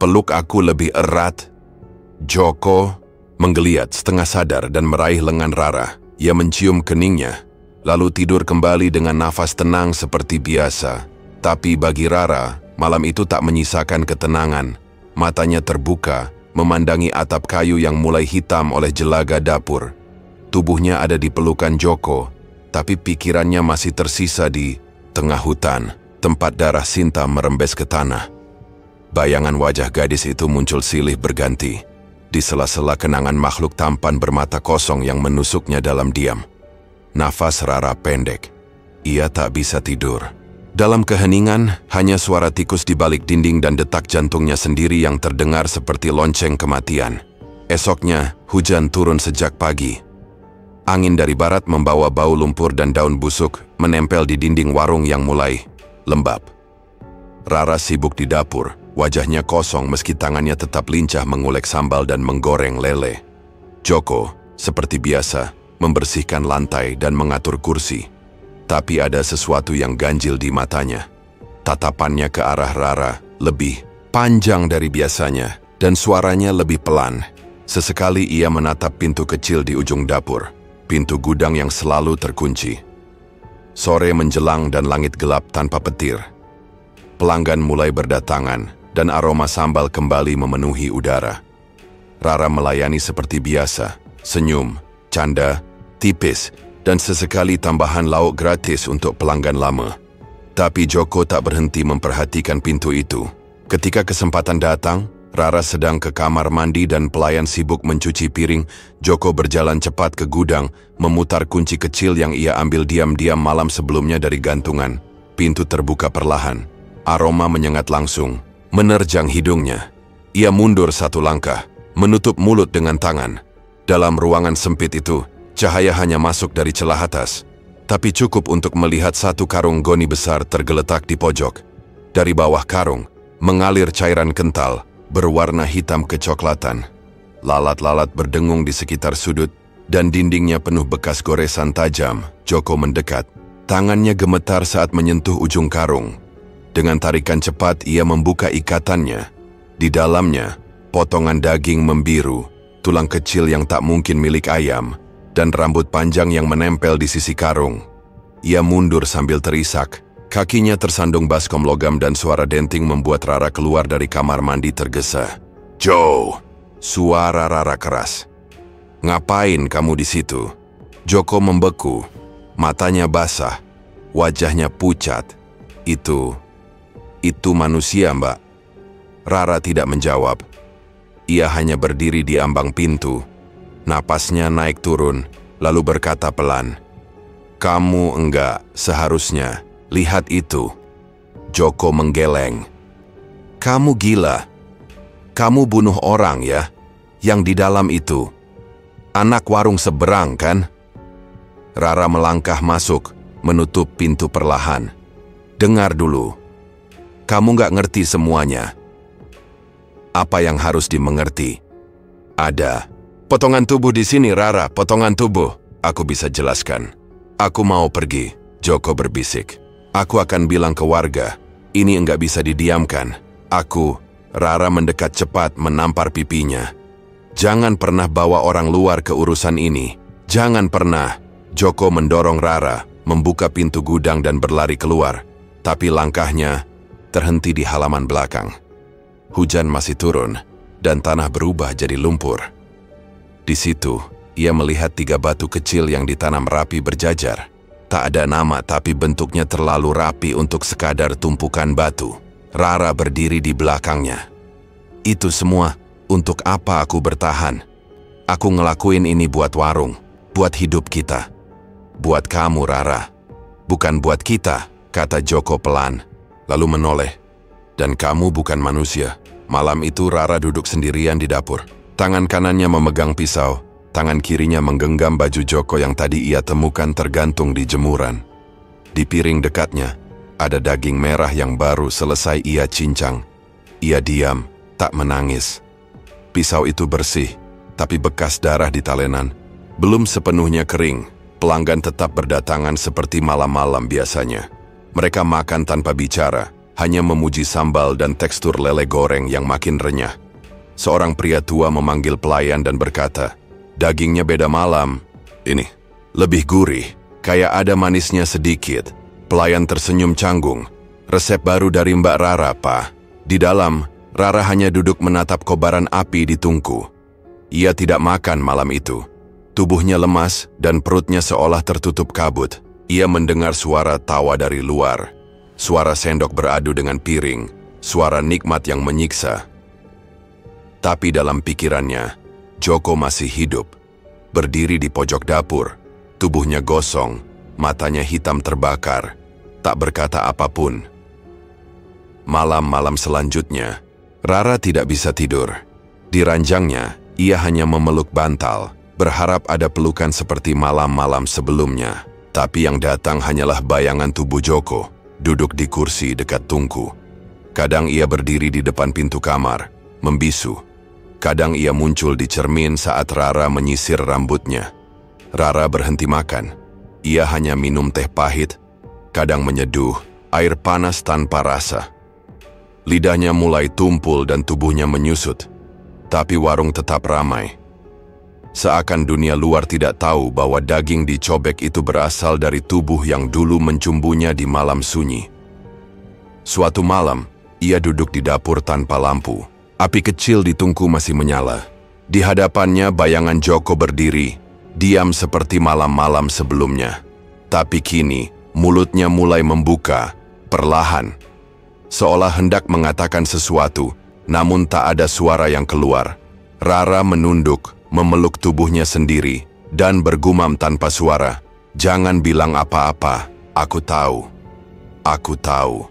"peluk aku lebih erat." Joko menggeliat setengah sadar dan meraih lengan Rara. Ia mencium keningnya, lalu tidur kembali dengan nafas tenang seperti biasa. Tapi bagi Rara, malam itu tak menyisakan ketenangan. Matanya terbuka, memandangi atap kayu yang mulai hitam oleh jelaga dapur. Tubuhnya ada di pelukan Joko, tapi pikirannya masih tersisa di tengah hutan, tempat darah Sinta merembes ke tanah. Bayangan wajah gadis itu muncul silih berganti, di sela-sela kenangan makhluk tampan bermata kosong yang menusuknya dalam diam. Nafas Rara pendek. Ia tak bisa tidur. Dalam keheningan, hanya suara tikus di balik dinding dan detak jantungnya sendiri yang terdengar seperti lonceng kematian. Esoknya, hujan turun sejak pagi. Angin dari barat membawa bau lumpur dan daun busuk menempel di dinding warung yang mulai lembab. Rara sibuk di dapur, wajahnya kosong meski tangannya tetap lincah mengulek sambal dan menggoreng lele. Joko, seperti biasa, membersihkan lantai dan mengatur kursi. Tapi ada sesuatu yang ganjil di matanya. Tatapannya ke arah Rara lebih panjang dari biasanya, dan suaranya lebih pelan. Sesekali ia menatap pintu kecil di ujung dapur, pintu gudang yang selalu terkunci. Sore menjelang dan langit gelap tanpa petir. Pelanggan mulai berdatangan, dan aroma sambal kembali memenuhi udara. Rara melayani seperti biasa, senyum, canda, tipis, dan sesekali tambahan lauk gratis untuk pelanggan lama. Tapi Joko tak berhenti memperhatikan pintu itu. Ketika kesempatan datang, Rara sedang ke kamar mandi dan pelayan sibuk mencuci piring. Joko berjalan cepat ke gudang, memutar kunci kecil yang ia ambil diam-diam malam sebelumnya dari gantungan. Pintu terbuka perlahan. Aroma menyengat langsung, menerjang hidungnya. Ia mundur satu langkah, menutup mulut dengan tangan. Dalam ruangan sempit itu, cahaya hanya masuk dari celah atas, tapi cukup untuk melihat satu karung goni besar tergeletak di pojok. Dari bawah karung, mengalir cairan kental, berwarna hitam kecoklatan. Lalat-lalat berdengung di sekitar sudut, dan dindingnya penuh bekas goresan tajam. Joko mendekat. Tangannya gemetar saat menyentuh ujung karung. Dengan tarikan cepat, ia membuka ikatannya. Di dalamnya, potongan daging membiru, tulang kecil yang tak mungkin milik ayam, dan rambut panjang yang menempel di sisi karung. Ia mundur sambil terisak. Kakinya tersandung baskom logam dan suara denting membuat Rara keluar dari kamar mandi tergesa. "Jo!" Suara Rara keras. "Ngapain kamu di situ?" Joko membeku. Matanya basah. Wajahnya pucat. Itu manusia, Mbak." Rara tidak menjawab. Ia hanya berdiri di ambang pintu. Napasnya naik turun, lalu berkata pelan, "Kamu enggak seharusnya lihat itu." Joko menggeleng. "Kamu gila. Kamu bunuh orang ya, yang di dalam itu. Anak warung seberang kan? Rara melangkah masuk, menutup pintu perlahan. Dengar dulu. Kamu nggak ngerti semuanya. Apa yang harus dimengerti? Ada potongan tubuh di sini, Rara, potongan tubuh. Aku bisa jelaskan. Aku mau pergi, Joko berbisik. Aku akan bilang ke warga. Ini enggak bisa didiamkan. Rara mendekat cepat menampar pipinya. Jangan pernah bawa orang luar ke urusan ini. Jangan pernah. Joko mendorong Rara, membuka pintu gudang dan berlari keluar. Tapi langkahnya terhenti di halaman belakang. Hujan masih turun, dan tanah berubah jadi lumpur. Di situ, ia melihat 3 batu kecil yang ditanam rapi berjajar. Tak ada nama tapi bentuknya terlalu rapi untuk sekadar tumpukan batu. Rara berdiri di belakangnya. Itu semua, untuk apa aku bertahan? Aku ngelakuin ini buat warung, buat hidup kita. Buat kamu, Rara. Bukan buat kita, kata Joko pelan, lalu menoleh. Dan kamu bukan manusia. Malam itu Rara duduk sendirian di dapur. Tangan kanannya memegang pisau, tangan kirinya menggenggam baju Joko yang tadi ia temukan tergantung di jemuran. Di piring dekatnya, ada daging merah yang baru selesai ia cincang. Ia diam, tak menangis. Pisau itu bersih, tapi bekas darah di talenan. Belum sepenuhnya kering. Pelanggan tetap berdatangan seperti malam-malam biasanya. Mereka makan tanpa bicara, hanya memuji sambal dan tekstur lele goreng yang makin renyah. Seorang pria tua memanggil pelayan dan berkata, "Dagingnya beda malam. Ini, lebih gurih, kayak ada manisnya sedikit." Pelayan tersenyum canggung. "Resep baru dari Mbak Rara, Pak." Di dalam, Rara hanya duduk menatap kobaran api di tungku. Ia tidak makan malam itu. Tubuhnya lemas dan perutnya seolah tertutup kabut. Ia mendengar suara tawa dari luar. Suara sendok beradu dengan piring. Suara nikmat yang menyiksa. Tapi dalam pikirannya, Joko masih hidup. Berdiri di pojok dapur. Tubuhnya gosong. Matanya hitam terbakar. Tak berkata apapun. Malam-malam selanjutnya, Rara tidak bisa tidur. Di ranjangnya, ia hanya memeluk bantal. Berharap ada pelukan seperti malam-malam sebelumnya. Tapi yang datang hanyalah bayangan tubuh Joko, duduk di kursi dekat tungku. Kadang ia berdiri di depan pintu kamar, membisu. Kadang ia muncul di cermin saat Rara menyisir rambutnya. Rara berhenti makan. Ia hanya minum teh pahit, kadang menyeduh, air panas tanpa rasa. Lidahnya mulai tumpul dan tubuhnya menyusut. Tapi warung tetap ramai. Seakan dunia luar tidak tahu bahwa daging dicobek itu berasal dari tubuh yang dulu mencumbunya di malam sunyi. Suatu malam, ia duduk di dapur tanpa lampu. Api kecil di tungku masih menyala. Di hadapannya bayangan Joko berdiri, diam seperti malam-malam sebelumnya. Tapi kini, mulutnya mulai membuka, perlahan. Seolah hendak mengatakan sesuatu, namun tak ada suara yang keluar. Rara menunduk, memeluk tubuhnya sendiri, dan bergumam tanpa suara, "Jangan bilang apa-apa, aku tahu. Aku tahu."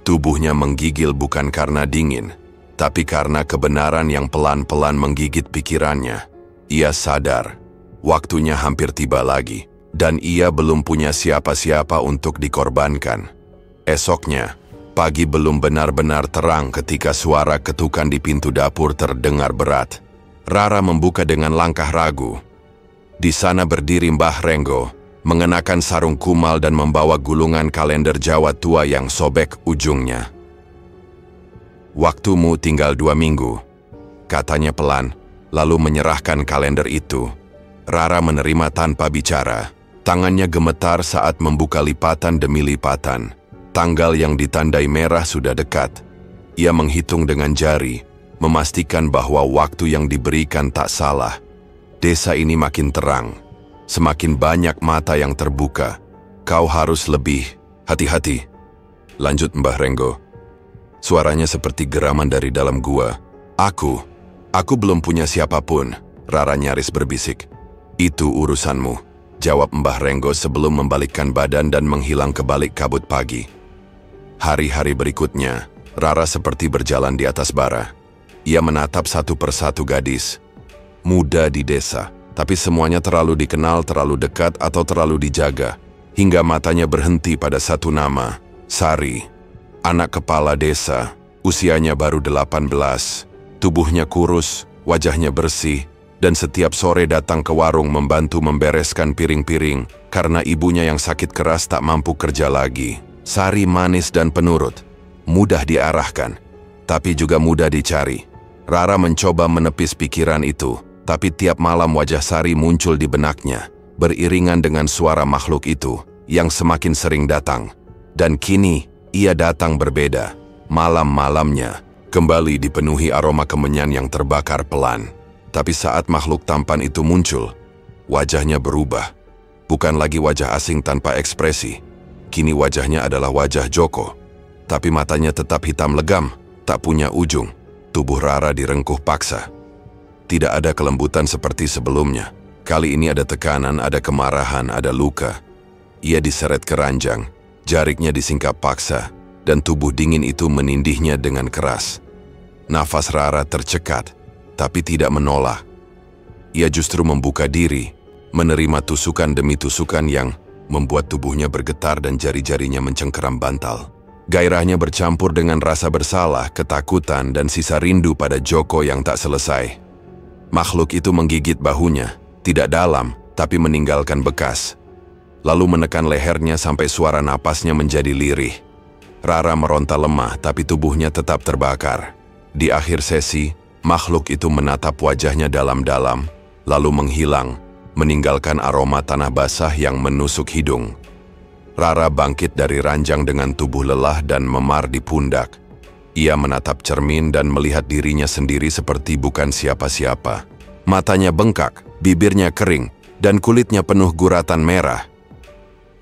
Tubuhnya menggigil bukan karena dingin, tapi karena kebenaran yang pelan-pelan menggigit pikirannya. Ia sadar, waktunya hampir tiba lagi, dan ia belum punya siapa-siapa untuk dikorbankan. Esoknya, pagi belum benar-benar terang ketika suara ketukan di pintu dapur terdengar berat. Rara membuka dengan langkah ragu. Di sana berdiri Mbah Renggo, mengenakan sarung kumal dan membawa gulungan kalender Jawa tua yang sobek ujungnya. "Waktumu tinggal 2 minggu," katanya pelan, lalu menyerahkan kalender itu. Rara menerima tanpa bicara. Tangannya gemetar saat membuka lipatan demi lipatan. Tanggal yang ditandai merah sudah dekat. Ia menghitung dengan jari, memastikan bahwa waktu yang diberikan tak salah. Desa ini makin terang. Semakin banyak mata yang terbuka. "Kau harus lebih hati-hati," lanjut Mbah Renggo. Suaranya seperti geraman dari dalam gua. Aku belum punya siapapun," Rara nyaris berbisik. "Itu urusanmu," jawab Mbah Renggo sebelum membalikkan badan dan menghilang ke balik kabut pagi. Hari-hari berikutnya, Rara seperti berjalan di atas bara. Ia menatap satu persatu gadis, muda di desa, Tapi semuanya terlalu dikenal, terlalu dekat, atau terlalu dijaga, hingga matanya berhenti pada satu nama, Sari. Anak kepala desa, usianya baru 18, tubuhnya kurus, wajahnya bersih, dan setiap sore datang ke warung membantu membereskan piring-piring karena ibunya yang sakit keras tak mampu kerja lagi. Sari manis dan penurut, mudah diarahkan, tapi juga mudah dicari. Rara mencoba menepis pikiran itu, tapi tiap malam wajah Sari muncul di benaknya, beriringan dengan suara makhluk itu yang semakin sering datang. Dan kini, ia datang berbeda. Malam-malamnya, kembali dipenuhi aroma kemenyan yang terbakar pelan. Tapi saat makhluk tampan itu muncul, wajahnya berubah. Bukan lagi wajah asing tanpa ekspresi. Kini wajahnya adalah wajah Joko. Tapi matanya tetap hitam legam, tak punya ujung. Tubuh Rara direngkuh paksa. Tidak ada kelembutan seperti sebelumnya. Kali ini ada tekanan, ada kemarahan, ada luka. Ia diseret ke ranjang, jariknya disingkap paksa, dan tubuh dingin itu menindihnya dengan keras. Nafas Rara tercekat, tapi tidak menolak. Ia justru membuka diri, menerima tusukan demi tusukan yang membuat tubuhnya bergetar dan jari-jarinya mencengkeram bantal. Gairahnya bercampur dengan rasa bersalah, ketakutan, dan sisa rindu pada Joko yang tak selesai. Makhluk itu menggigit bahunya, tidak dalam, tapi meninggalkan bekas. Lalu menekan lehernya sampai suara napasnya menjadi lirih. Rara meronta lemah, tapi tubuhnya tetap terbakar. Di akhir sesi, makhluk itu menatap wajahnya dalam-dalam, lalu menghilang, meninggalkan aroma tanah basah yang menusuk hidung. Rara bangkit dari ranjang dengan tubuh lelah dan memar di pundak. Ia menatap cermin dan melihat dirinya sendiri seperti bukan siapa-siapa. Matanya bengkak, bibirnya kering, dan kulitnya penuh guratan merah.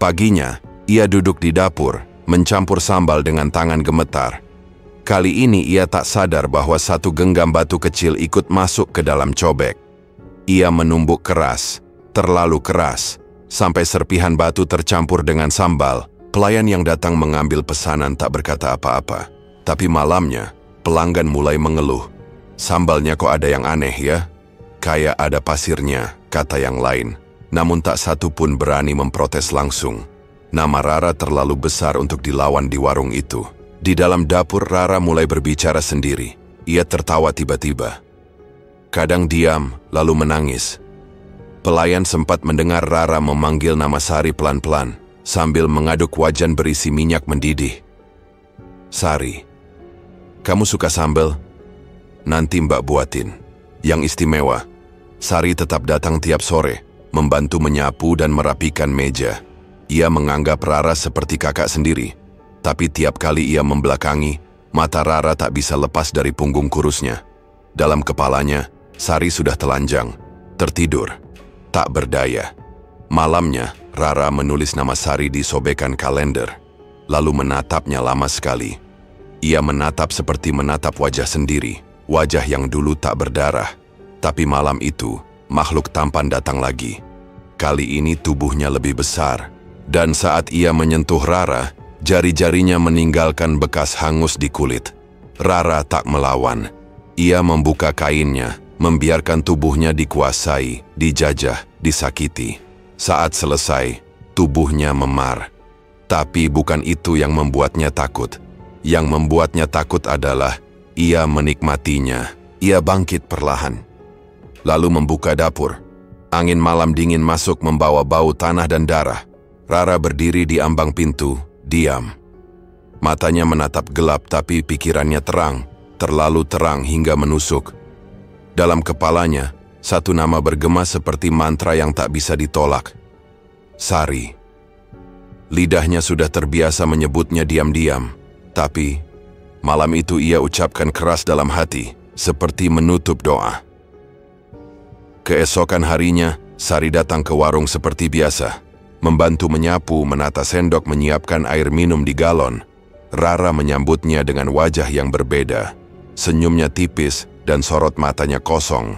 Paginya, ia duduk di dapur, mencampur sambal dengan tangan gemetar. Kali ini ia tak sadar bahwa satu genggam batu kecil ikut masuk ke dalam cobek. Ia menumbuk keras, terlalu keras, sampai serpihan batu tercampur dengan sambal. Pelayan yang datang mengambil pesanan tak berkata apa-apa. Tapi malamnya, pelanggan mulai mengeluh. Sambalnya kok ada yang aneh ya? Kayak ada pasirnya, kata yang lain. Namun tak satu pun berani memprotes langsung. Nama Rara terlalu besar untuk dilawan di warung itu. Di dalam dapur Rara mulai berbicara sendiri. Ia tertawa tiba-tiba. Kadang diam, lalu menangis. Pelayan sempat mendengar Rara memanggil nama Sari pelan-pelan, sambil mengaduk wajan berisi minyak mendidih. Sari, kamu suka sambal? Nanti Mbak buatin. Yang istimewa, Sari tetap datang tiap sore, membantu menyapu dan merapikan meja. Ia menganggap Rara seperti kakak sendiri, tapi tiap kali ia membelakangi, mata Rara tak bisa lepas dari punggung kurusnya. Dalam kepalanya, Sari sudah telanjang, tertidur, tak berdaya. Malamnya, Rara menulis nama Sari di sobekan kalender, lalu menatapnya lama sekali. Ia menatap seperti menatap wajah sendiri, wajah yang dulu tak berdarah. Tapi malam itu, makhluk tampan datang lagi. Kali ini tubuhnya lebih besar, dan saat ia menyentuh Rara, jari-jarinya meninggalkan bekas hangus di kulit. Rara tak melawan. Ia membuka kainnya, membiarkan tubuhnya dikuasai, dijajah, disakiti. Saat selesai, tubuhnya memar. Tapi bukan itu yang membuatnya takut. Yang membuatnya takut adalah ia menikmatinya. Ia bangkit perlahan, lalu membuka dapur. Angin malam dingin masuk membawa bau tanah dan darah. Rara berdiri di ambang pintu, diam. Matanya menatap gelap tapi pikirannya terang, terlalu terang hingga menusuk. Dalam kepalanya, satu nama bergema seperti mantra yang tak bisa ditolak. Sari. Lidahnya sudah terbiasa menyebutnya diam-diam, tapi malam itu ia ucapkan keras dalam hati, seperti menutup doa. Keesokan harinya, Sari datang ke warung seperti biasa, membantu menyapu, menata sendok, menyiapkan air minum di galon. Rara menyambutnya dengan wajah yang berbeda. Senyumnya tipis dan sorot matanya kosong.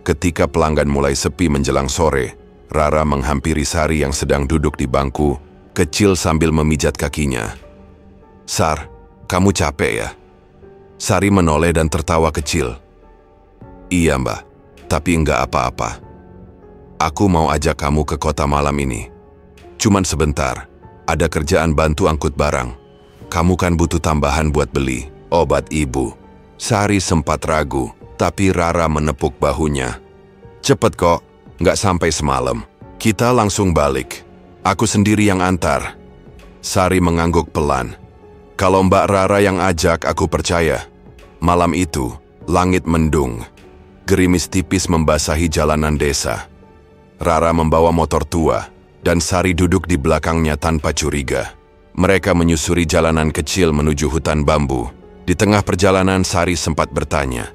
Ketika pelanggan mulai sepi menjelang sore, Rara menghampiri Sari yang sedang duduk di bangku kecil sambil memijat kakinya. Sar, kamu capek ya? Sari menoleh dan tertawa kecil. Iya mbak, tapi enggak apa-apa. Aku mau ajak kamu ke kota malam ini. Cuman sebentar, ada kerjaan bantu angkut barang. Kamu kan butuh tambahan buat beli obat ibu. Sari sempat ragu, tapi Rara menepuk bahunya. Cepet kok, nggak sampai semalam. Kita langsung balik. Aku sendiri yang antar. Sari mengangguk pelan. Kalau Mbak Rara yang ajak, aku percaya. Malam itu, langit mendung. Gerimis tipis membasahi jalanan desa. Rara membawa motor tua, dan Sari duduk di belakangnya tanpa curiga. Mereka menyusuri jalanan kecil menuju hutan bambu. Di tengah perjalanan, Sari sempat bertanya,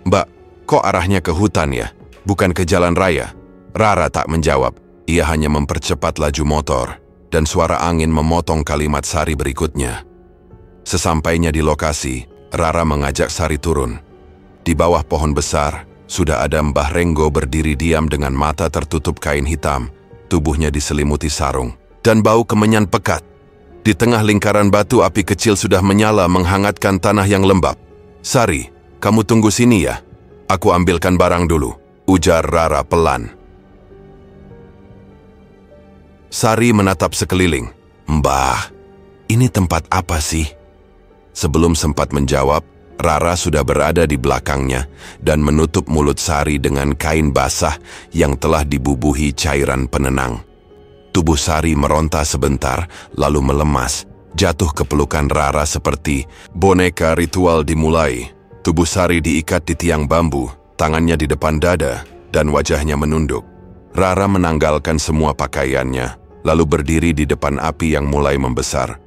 "Mbak, kok arahnya ke hutan ya? Bukan ke jalan raya?" Rara tak menjawab. Ia hanya mempercepat laju motor, dan suara angin memotong kalimat Sari berikutnya. Sesampainya di lokasi, Rara mengajak Sari turun. Di bawah pohon besar, sudah ada Mbah Renggo berdiri diam dengan mata tertutup kain hitam, tubuhnya diselimuti sarung, dan bau kemenyan pekat. Di tengah lingkaran batu, api kecil sudah menyala menghangatkan tanah yang lembab. "Sari, kamu tunggu sini ya. Aku ambilkan barang dulu," ujar Rara pelan. Sari menatap sekeliling. "Mbah, ini tempat apa sih?" Sebelum sempat menjawab, Rara sudah berada di belakangnya dan menutup mulut Sari dengan kain basah yang telah dibubuhi cairan penenang. Tubuh Sari meronta sebentar, lalu melemas, jatuh ke pelukan Rara seperti boneka ritual dimulai. Tubuh Sari diikat di tiang bambu, tangannya di depan dada, dan wajahnya menunduk. Rara menanggalkan semua pakaiannya, lalu berdiri di depan api yang mulai membesar.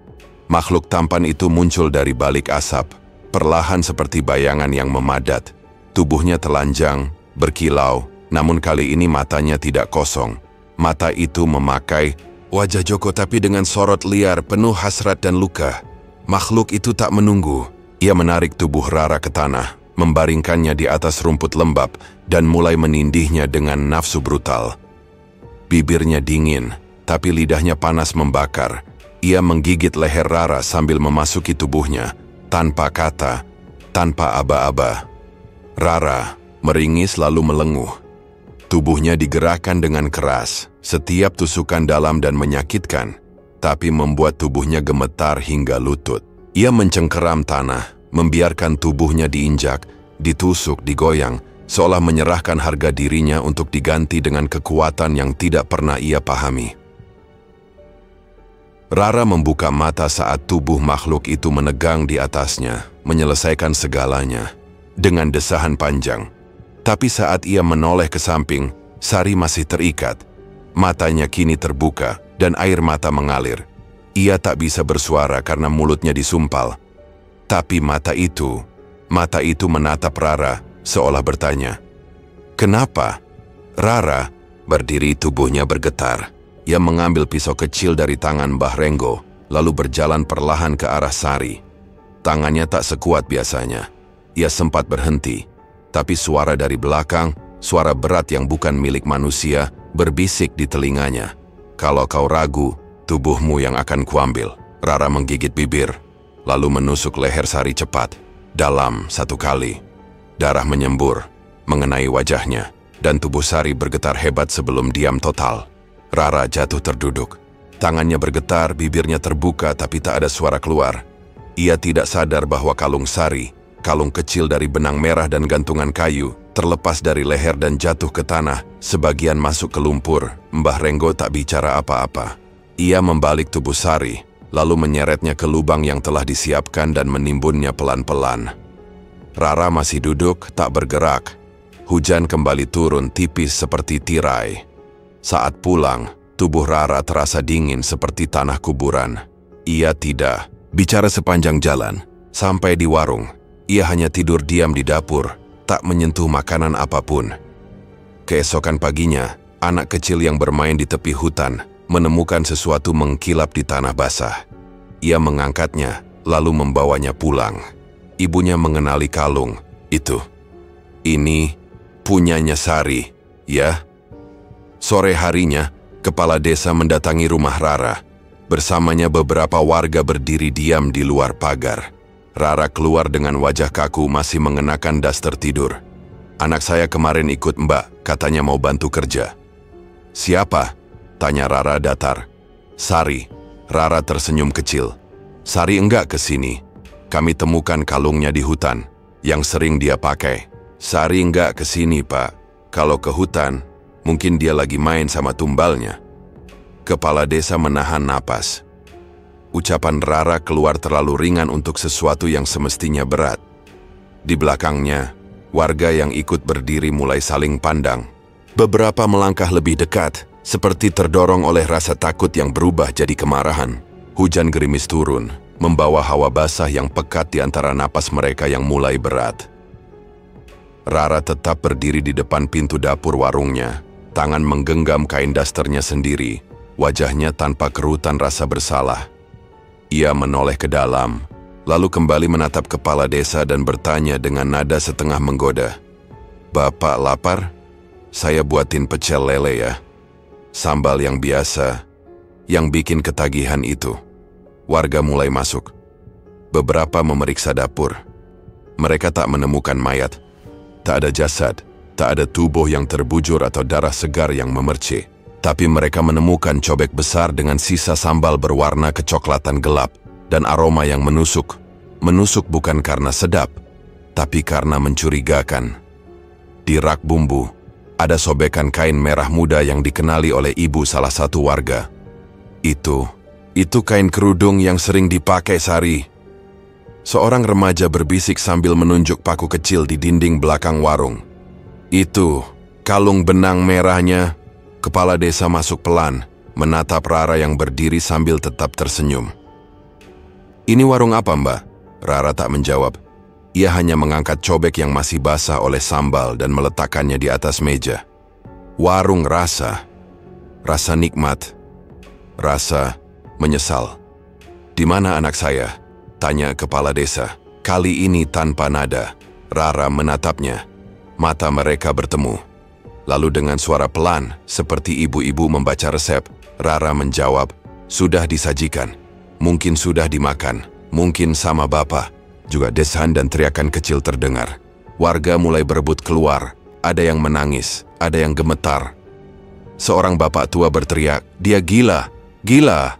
Makhluk tampan itu muncul dari balik asap, perlahan seperti bayangan yang memadat. Tubuhnya telanjang, berkilau, namun kali ini matanya tidak kosong. Mata itu memakai wajah Joko tapi dengan sorot liar penuh hasrat dan luka. Makhluk itu tak menunggu. Ia menarik tubuh Rara ke tanah, membaringkannya di atas rumput lembab, dan mulai menindihnya dengan nafsu brutal. Bibirnya dingin, tapi lidahnya panas membakar. Ia menggigit leher Rara sambil memasuki tubuhnya, tanpa kata, tanpa aba-aba. Rara meringis lalu melenguh. Tubuhnya digerakkan dengan keras, setiap tusukan dalam dan menyakitkan, tapi membuat tubuhnya gemetar hingga lutut. Ia mencengkeram tanah, membiarkan tubuhnya diinjak, ditusuk, digoyang, seolah menyerahkan harga dirinya untuk diganti dengan kekuatan yang tidak pernah ia pahami. Rara membuka mata saat tubuh makhluk itu menegang di atasnya, menyelesaikan segalanya, dengan desahan panjang. Tapi saat ia menoleh ke samping, Sari masih terikat. Matanya kini terbuka dan air mata mengalir. Ia tak bisa bersuara karena mulutnya disumpal. Tapi mata itu menatap Rara seolah bertanya, "Kenapa?" Rara berdiri, tubuhnya bergetar. Ia mengambil pisau kecil dari tangan Mbah Renggo, lalu berjalan perlahan ke arah Sari. Tangannya tak sekuat biasanya. Ia sempat berhenti. Tapi suara dari belakang, suara berat yang bukan milik manusia, berbisik di telinganya. "Kalau kau ragu, tubuhmu yang akan kuambil." Rara menggigit bibir, lalu menusuk leher Sari cepat, dalam satu kali. Darah menyembur, mengenai wajahnya, dan tubuh Sari bergetar hebat sebelum diam total. Rara jatuh terduduk. Tangannya bergetar, bibirnya terbuka tapi tak ada suara keluar. Ia tidak sadar bahwa kalung Sari, kalung kecil dari benang merah dan gantungan kayu, terlepas dari leher dan jatuh ke tanah, sebagian masuk ke lumpur. Mbah Renggo tak bicara apa-apa. Ia membalik tubuh Sari, lalu menyeretnya ke lubang yang telah disiapkan dan menimbunnya pelan-pelan. Rara masih duduk, tak bergerak. Hujan kembali turun tipis seperti tirai. Saat pulang, tubuh Rara terasa dingin seperti tanah kuburan. Ia tidak bicara sepanjang jalan. Sampai di warung, ia hanya tidur diam di dapur, tak menyentuh makanan apapun. Keesokan paginya, anak kecil yang bermain di tepi hutan menemukan sesuatu mengkilap di tanah basah. Ia mengangkatnya, lalu membawanya pulang. Ibunya mengenali kalung itu. "Ini punyanya Sari, ya?" Sore harinya, kepala desa mendatangi rumah Rara. Bersamanya beberapa warga berdiri diam di luar pagar. Rara keluar dengan wajah kaku masih mengenakan daster tidur. "Anak saya kemarin ikut Mbak, katanya mau bantu kerja." Siapa? Tanya Rara datar. Sari. Rara tersenyum kecil. Sari enggak ke sini. Kami temukan kalungnya di hutan, yang sering dia pakai. Sari enggak ke sini, Pak. Kalau ke hutan, mungkin dia lagi main sama tumbalnya. Kepala desa menahan napas. Ucapan Rara keluar terlalu ringan untuk sesuatu yang semestinya berat. Di belakangnya, warga yang ikut berdiri mulai saling pandang. Beberapa melangkah lebih dekat, seperti terdorong oleh rasa takut yang berubah jadi kemarahan. Hujan gerimis turun, membawa hawa basah yang pekat di antara napas mereka yang mulai berat. Rara tetap berdiri di depan pintu dapur warungnya, tangan menggenggam kain dasternya sendiri, wajahnya tanpa kerutan rasa bersalah. Ia menoleh ke dalam, lalu kembali menatap kepala desa dan bertanya dengan nada setengah menggoda. Bapak lapar? Saya buatin pecel lele ya. Sambal yang biasa, yang bikin ketagihan itu. Warga mulai masuk. Beberapa memeriksa dapur. Mereka tak menemukan mayat. Tak ada jasad, tak ada tubuh yang terbujur atau darah segar yang memercik. Tapi mereka menemukan cobek besar dengan sisa sambal berwarna kecoklatan gelap dan aroma yang menusuk. Menusuk bukan karena sedap, tapi karena mencurigakan. Di rak bumbu, ada sobekan kain merah muda yang dikenali oleh ibu salah satu warga. Itu kain kerudung yang sering dipakai Sari. Seorang remaja berbisik sambil menunjuk paku kecil di dinding belakang warung. Itu, kalung benang merahnya. Kepala desa masuk pelan, menatap Rara yang berdiri sambil tetap tersenyum. Ini warung apa, Mbak? Rara tak menjawab. Ia hanya mengangkat cobek yang masih basah oleh sambal dan meletakkannya di atas meja. Warung rasa. Rasa nikmat. Rasa menyesal. Di mana anak saya? Tanya kepala desa. Kali ini tanpa nada. Rara menatapnya. Mata mereka bertemu. Lalu dengan suara pelan, seperti ibu-ibu membaca resep, Rara menjawab, sudah disajikan. Mungkin sudah dimakan, mungkin sama bapak. Juga desahan dan teriakan kecil terdengar. Warga mulai berebut keluar, ada yang menangis, ada yang gemetar. Seorang bapak tua berteriak, dia gila, gila.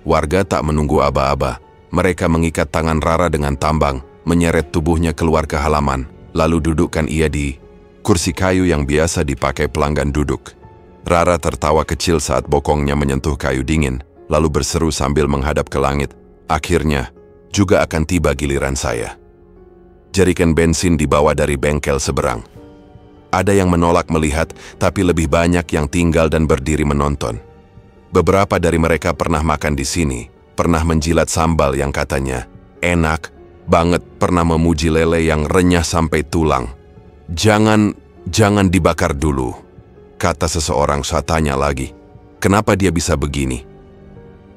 Warga tak menunggu aba-aba. Mereka mengikat tangan Rara dengan tambang, menyeret tubuhnya keluar ke halaman, lalu dudukkan ia di kursi kayu yang biasa dipakai pelanggan duduk. Rara tertawa kecil saat bokongnya menyentuh kayu dingin, lalu berseru sambil menghadap ke langit. Akhirnya, juga akan tiba giliran saya. Jeriken bensin dibawa dari bengkel seberang. Ada yang menolak melihat, tapi lebih banyak yang tinggal dan berdiri menonton. Beberapa dari mereka pernah makan di sini, pernah menjilat sambal yang katanya enak banget, pernah memuji lele yang renyah sampai tulang. Jangan dibakar dulu, kata seseorang saat tanya lagi, kenapa dia bisa begini?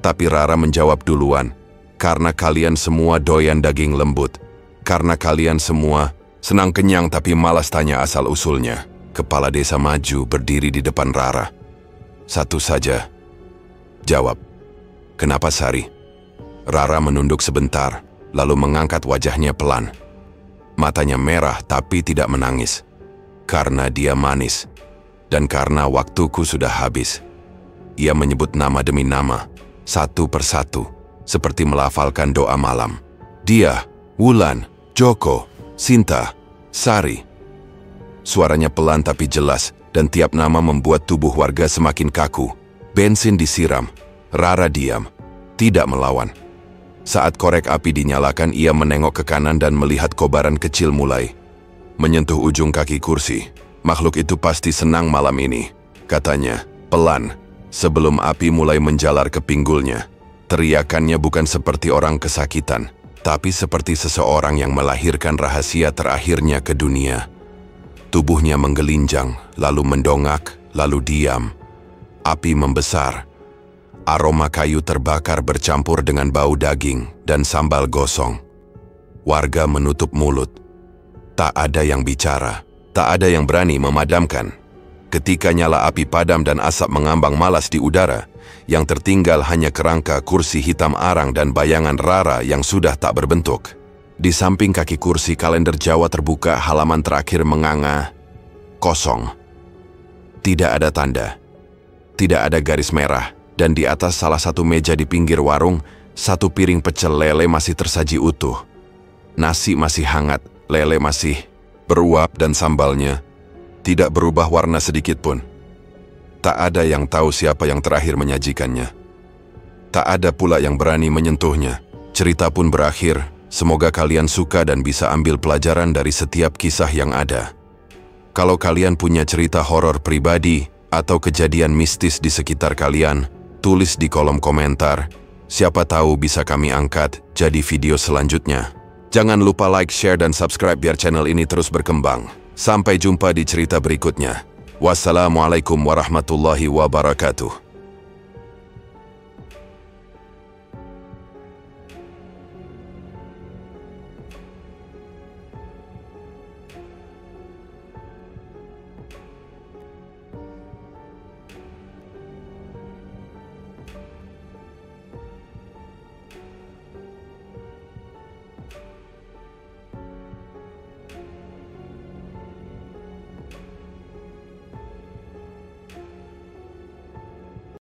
Tapi Rara menjawab duluan, karena kalian semua doyan daging lembut, karena kalian semua senang kenyang tapi malas tanya asal-usulnya. Kepala desa maju berdiri di depan Rara. Satu saja. Jawab. Kenapa Sari? Rara menunduk sebentar, lalu mengangkat wajahnya pelan. Matanya merah tapi tidak menangis. Karena dia manis. Dan karena waktuku sudah habis. Ia menyebut nama demi nama, satu persatu, seperti melafalkan doa malam. Dia, Wulan, Joko, Sinta, Sari. Suaranya pelan tapi jelas, dan tiap nama membuat tubuh warga semakin kaku. Bensin disiram. Rara diam, tidak melawan. Saat korek api dinyalakan, ia menengok ke kanan dan melihat kobaran kecil mulai menyentuh ujung kaki kursi. Makhluk itu pasti senang malam ini, katanya, pelan, sebelum api mulai menjalar ke pinggulnya. Teriakannya bukan seperti orang kesakitan, tapi seperti seseorang yang melahirkan rahasia terakhirnya ke dunia. Tubuhnya menggelinjang, lalu mendongak, lalu diam. Api membesar. Aroma kayu terbakar bercampur dengan bau daging dan sambal gosong. Warga menutup mulut. Tak ada yang bicara, tak ada yang berani memadamkan. Ketika nyala api padam dan asap mengambang malas di udara, yang tertinggal hanya kerangka kursi hitam arang dan bayangan Rara yang sudah tak berbentuk. Di samping kaki kursi, kalender Jawa terbuka, halaman terakhir menganga. Kosong. Tidak ada tanda. tidak ada garis merah, dan di atas salah satu meja di pinggir warung, satu piring pecel lele masih tersaji utuh. Nasi masih hangat, lele masih beruap dan sambalnya tidak berubah warna sedikit pun. Tak ada yang tahu siapa yang terakhir menyajikannya. Tak ada pula yang berani menyentuhnya. Cerita pun berakhir. Semoga kalian suka dan bisa ambil pelajaran dari setiap kisah yang ada. Kalau kalian punya cerita horor pribadi atau kejadian mistis di sekitar kalian, tulis di kolom komentar. Siapa tahu bisa kami angkat jadi video selanjutnya. Jangan lupa like, share, dan subscribe biar channel ini terus berkembang. Sampai jumpa di cerita berikutnya. Wassalamualaikum warahmatullahi wabarakatuh.